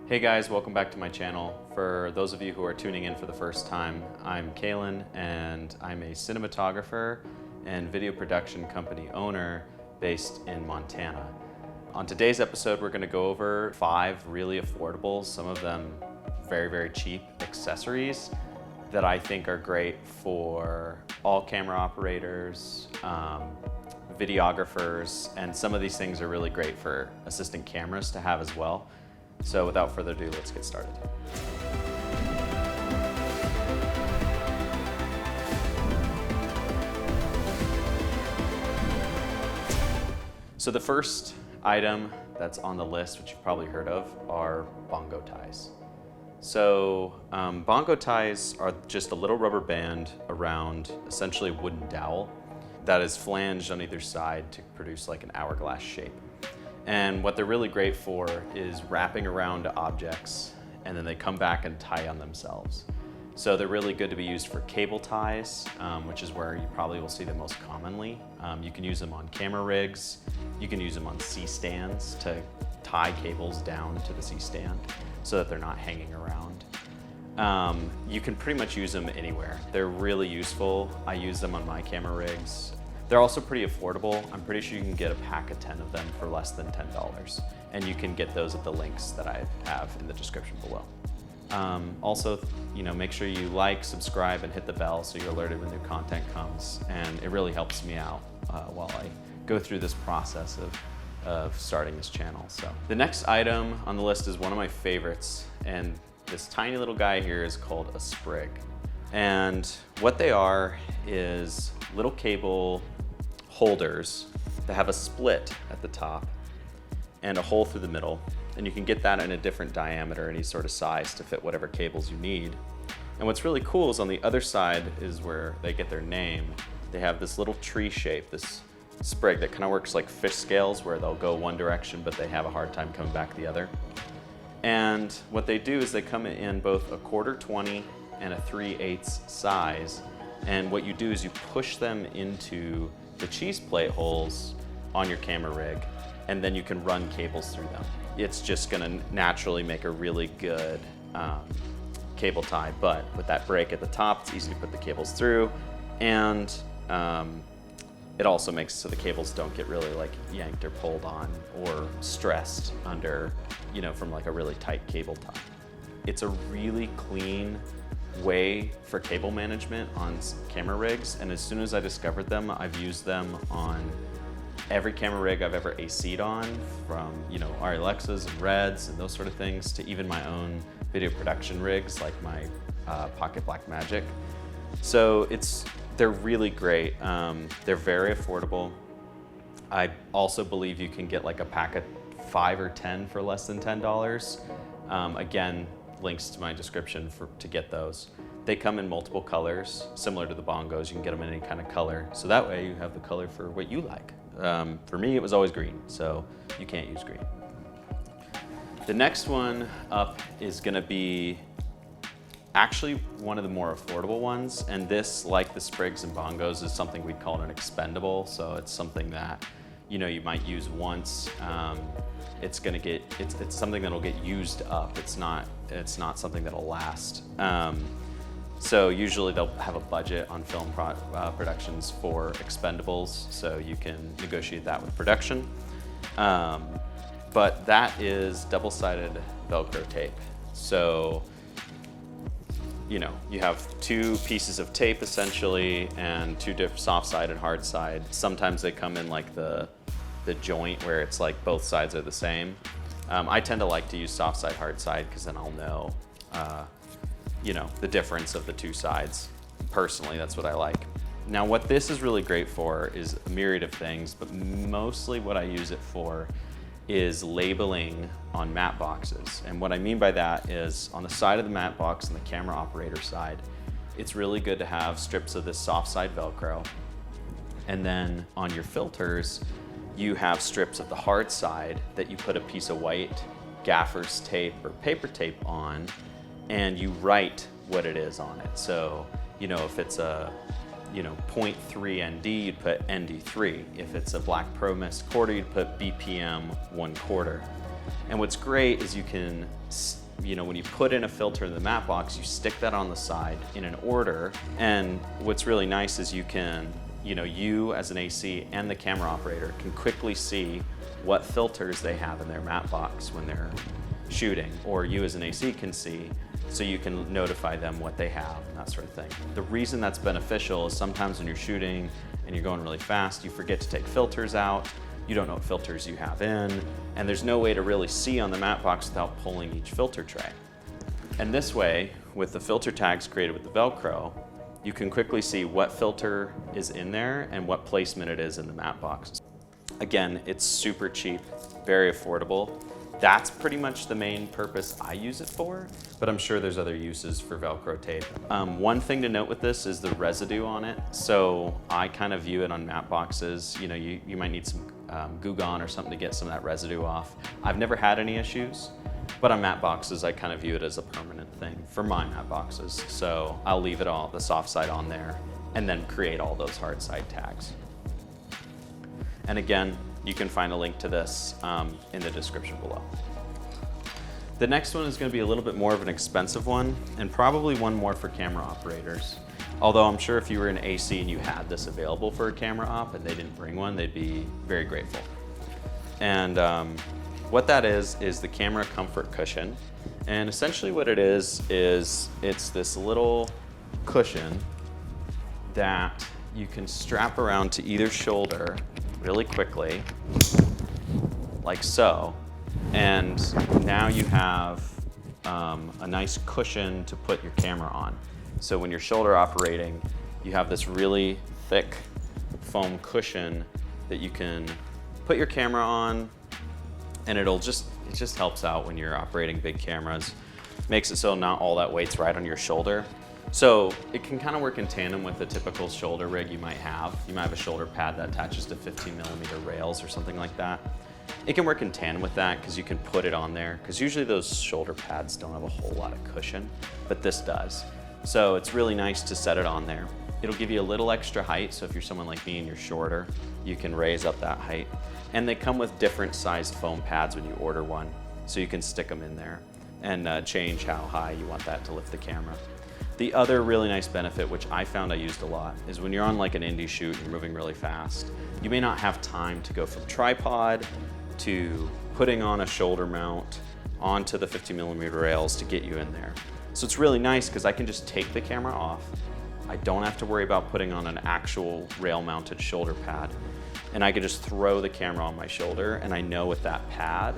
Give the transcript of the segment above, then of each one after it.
Hey guys, welcome back to my channel. For those of you who are tuning in for the first time, I'm Kalen and I'm a cinematographer and video production company owner based in Montana. On today's episode, we're going to go over 5 really affordable, some of them very, very cheap accessories that I think are great for all camera operators, videographers, and some of these things are really great for assistant cameras to have as well. So without further ado, let's get started. So the first item that's on the list, which you've probably heard of, are Bongo Ties. So Bongo Ties are just a little rubber band around essentially a wooden dowel that is flanged on either side to produce like an hourglass shape. And what they're really great for is wrapping around objects and then they come back and tie on themselves. So they're really good to be used for cable ties, which is where you probably will see them most commonly. You can use them on camera rigs. You can use them on C-stands to tie cables down to the C-stand so that they're not hanging around. You can pretty much use them anywhere. They're really useful. I use them on my camera rigs. They're also pretty affordable. I'm pretty sure you can get a pack of 10 of them for less than $10. And you can get those at the links that I have in the description below. Also, make sure you like, subscribe, and hit the bell so you're alerted when new content comes. And it really helps me out while I go through this process of starting this channel. So the next item on the list is one of my favorites. And this tiny little guy here is called a sprig. And what they are is little cable holders that have a split at the top and a hole through the middle. And you can get that in a different diameter, any sort of size to fit whatever cables you need. And what's really cool is on the other side is where they get their name. They have this little tree shape, this sprig that kind of works like fish scales where they'll go one direction, but they have a hard time coming back the other. And what they do is they come in both a 1/4-20 and a 3/8 size. And what you do is you push them into the cheese plate holes on your camera rig, and then you can run cables through them. It's just gonna naturally make a really good cable tie, but with that break at the top, it's easy to put the cables through, and it also makes so the cables don't get really like yanked or pulled on or stressed under, from like a really tight cable tie. It's a really clean way for cable management on camera rigs, and as soon as I discovered them, I've used them on every camera rig I've ever AC'd on, from our Alexas and Reds and those sort of things to even my own video production rigs like my Pocket Blackmagic. So they're really great. They're very affordable. I also believe you can get like a pack of 5 or 10 for less than $10. Again, links to my description to get those. They come in multiple colors, similar to the bongos. You can get them in any kind of color. So that way you have the color for what you like. For me, it was always green, so you can't use green. The next one up is gonna be actually one of the more affordable ones. And this, like the Sprigs and bongos, is something we'd call an expendable. So it's something that, you might use once. It's something that'll get used up. It's not something that'll last. So usually they'll have a budget on film productions for expendables, so you can negotiate that with production. But that is double-sided Velcro tape. So, you have 2 pieces of tape essentially, and 2 different soft-side and hard side. Sometimes they come in like the joint where it's like both sides are the same. I tend to like to use soft side, hard side, because then I'll know, the difference of the 2 sides. Personally, that's what I like. Now, what this is really great for is a myriad of things, but mostly what I use it for is labeling on matte boxes. And what I mean by that is on the side of the matte box and the camera operator side, it's really good to have strips of this soft side Velcro. And then on your filters, you have strips of the hard side that you put a piece of white gaffer's tape or paper tape on, and you write what it is on it. So, if it's a 0.3 ND, you'd put ND3. If it's a Black Pro Mist quarter, you'd put BPM 1/4. And what's great is you can when you put in a filter in the matte box, you stick that on the side in an order. And what's really nice is you can, you as an AC and the camera operator can quickly see what filters they have in their matte box when they're shooting, or you as an AC can see, so you can notify them what they have and that sort of thing. The reason that's beneficial is sometimes when you're shooting and you're going really fast, you forget to take filters out, you don't know what filters you have in, and there's no way to really see on the matte box without pulling each filter tray. And this way, with the filter tags created with the Velcro, you can quickly see what filter is in there and what placement it is in the matte box. Again, it's super cheap, very affordable. That's pretty much the main purpose I use it for, but I'm sure there's other uses for Velcro tape. One thing to note with this is the residue on it. So I kind of view it on matte boxes. You might need some Goo Gone or something to get some of that residue off. I've never had any issues, but on matte boxes, I kind of view it as a permanent thing for my matte boxes. So I'll leave it all, the soft side on there, and then create all those hard side tags. And again, you can find a link to this in the description below. The next one is going to be a little bit more of an expensive one, and probably one more for camera operators. Although I'm sure if you were in AC and you had this available for a camera op and they didn't bring one, they'd be very grateful. And what that is the camera comfort cushion. And essentially what it is it's this little cushion that you can strap around to either shoulder really quickly, like so. And now you have a nice cushion to put your camera on. So when you're shoulder operating, you have this really thick foam cushion that you can put your camera on, and it just helps out when you're operating big cameras. Makes it so not all that weight's right on your shoulder. So it can kind of work in tandem with the typical shoulder rig you might have. You might have a shoulder pad that attaches to 15mm rails or something like that. It can work in tandem with that because you can put it on there, because usually those shoulder pads don't have a whole lot of cushion, but this does. So it's really nice to set it on there. It'll give you a little extra height, so if you're someone like me and you're shorter, you can raise up that height. And they come with different sized foam pads when you order one, so you can stick them in there and change how high you want that to lift the camera. The other really nice benefit, which I found I used a lot, is when you're on like an indie shoot and you're moving really fast, you may not have time to go from tripod to putting on a shoulder mount onto the 50mm rails to get you in there. So it's really nice because I can just take the camera off. I don't have to worry about putting on an actual rail mounted shoulder pad. And I can just throw the camera on my shoulder, and I know with that pad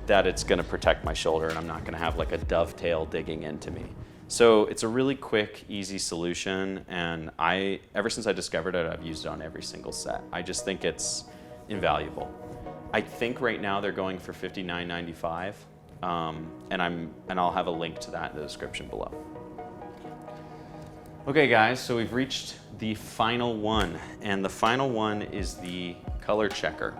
that it's gonna protect my shoulder and I'm not gonna have like a dovetail digging into me. So it's a really quick, easy solution, and ever since I discovered it, I've used it on every single set. I just think it's invaluable. I think right now they're going for $59.95, and I'll have a link to that in the description below. Okay guys, so we've reached the final one, and the final one is the color checker.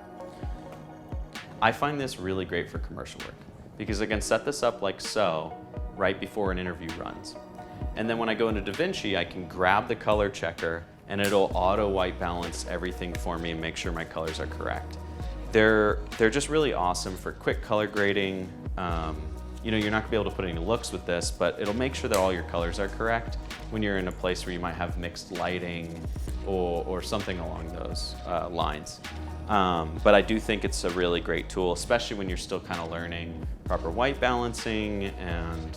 I find this really great for commercial work because I can set this up like so right before an interview runs. And then when I go into DaVinci, I can grab the color checker and it'll auto white balance everything for me and make sure my colors are correct. They're just really awesome for quick color grading. You're not gonna be able to put any looks with this, but it'll make sure that all your colors are correct when you're in a place where you might have mixed lighting or something along those lines. But I do think it's a really great tool, especially when you're still kind of learning proper white balancing and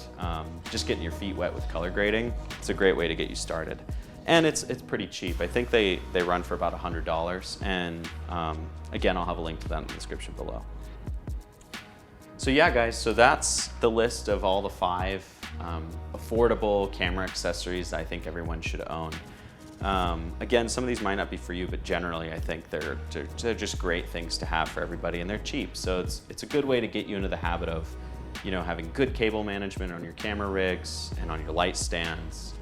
just getting your feet wet with color grading. It's a great way to get you started. And it's pretty cheap. I think they run for about $100. And again, I'll have a link to that in the description below. So yeah, guys, so that's the list of all the 5 affordable camera accessories I think everyone should own. Again, some of these might not be for you, but generally I think they're just great things to have for everybody, and they're cheap. So it's a good way to get you into the habit of, having good cable management on your camera rigs and on your light stands,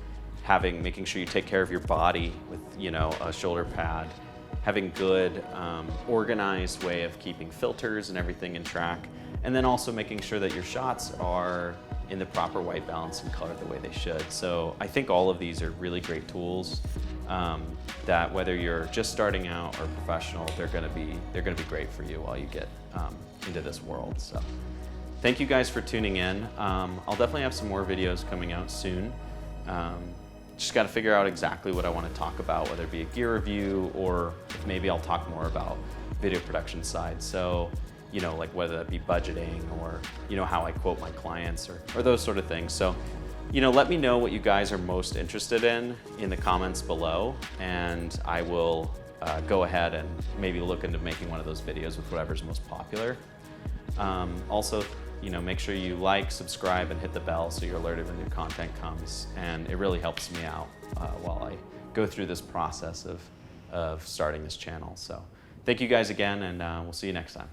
making sure you take care of your body with, a shoulder pad, having good organized way of keeping filters and everything in track, and then also making sure that your shots are in the proper white balance and color the way they should. So I think all of these are really great tools that whether you're just starting out or professional, they're gonna be great for you while you get into this world. So thank you guys for tuning in. I'll definitely have some more videos coming out soon. Just got to figure out exactly what I want to talk about, whether it be a gear review or maybe I'll talk more about video production side. So, you know, like whether that be budgeting or, you know, how I quote my clients or those sort of things. So, you know, let me know what you guys are most interested in the comments below, and I will go ahead and maybe look into making one of those videos with whatever's most popular. Also, you know, make sure you like, subscribe, and hit the bell so you're alerted when new content comes, and it really helps me out while I go through this process of starting this channel. So thank you guys again, and we'll see you next time.